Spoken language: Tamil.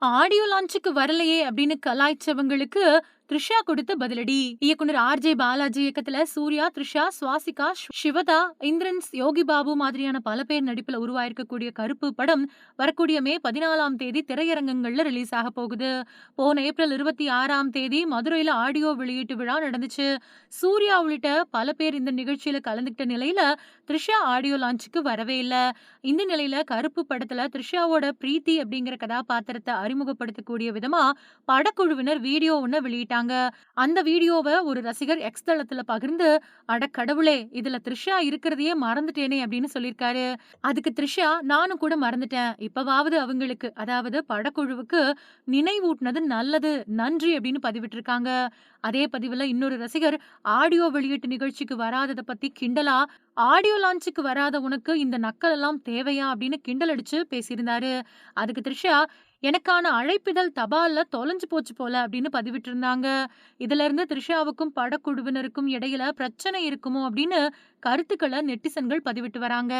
ஆடியோ லான்ச்சுக்கு வரலையே அப்படின்னு கலாய்ச்சவங்களுக்கு த்ரிஷா கொடுத்த பதிலடி. இயக்குனர் ஆர்.ஜே. பாலாஜி இயக்கத்துல சூர்யா, த்ரிஷா, சுவாசிகா, சிவதா, இந்திரன்ஸ், யோகி பாபு மாதிரியான பல பேர் நடிப்புல உருவாயிருக்கக்கூடிய கருப்பு படம் வரக்கூடிய மே 14ஆம் தேதி திரையரங்கங்கள்ல ரிலீஸ் ஆக போகுது. போன ஏப்ரல் 26ஆம் தேதி மதுரையில ஆடியோ வெளியீட்டு விழா நடந்துச்சு. சூர்யா உள்ளிட்ட பல பேர் இந்த நிகழ்ச்சியில கலந்துக்கிட்ட நிலையில த்ரிஷா ஆடியோ லான்ச்சுக்கு வரவே இல்ல. இந்த நிலையில கருப்பு படத்துல த்ரிஷாவோட பிரீத்தி அப்படிங்கிற கதாபாத்திரத்தை அறிமுகப்படுத்தக்கூடிய விதமா படக்குழுவினர் வீடியோ ஒண்ண வெளியிட்டாங்க. அந்த வீடியோவ ஒரு ரசிகர் எக்ஸ் தளத்துல பகிர்ந்து, "அட கடவுளே! இதுல த்ரிஷா இருக்கிறதையே மறந்துட்டேனே" அப்படின்னு சொல்லியிருக்காரு. அதுக்கு த்ரிஷா, "நானும் கூட மறந்துட்டேன். இப்பவாவது அவங்களுக்கு, அதாவது படக்குழுவுக்கு நினைவூட்டுனது நல்லது. நன்றி" அப்படின்னு பதிவிட்டிருக்காங்க. அதே பதிவுல இன்னொரு ரசிகர், ஆடியோ வெளியீட்டு நிகழ்ச்சிக்கு வராதத பத்தி கிண்டலா, "ஆடியோ லான்ச்சுக்கு வராத உனக்கு இந்த நக்கல் எல்லாம் தேவையா?" அப்படின்னு கிண்டல் அடிச்சு பேசியிருந்தாரு. அதுக்கு த்ரிஷா, "எனக்கான அழைப்பிதழ் தபால்ல தொலைஞ்சு போச்சு போல" அப்படின்னு பதிவிட்டிருந்தாங்க. இதுல இருந்து த்ரிஷாவுக்கும் படக்குழுவினருக்கும் இடையில பிரச்சனை இருக்குமோ அப்படின்னு கருத்துக்கள நெட்டிசன்கள் பதிவிட்டு வராங்க.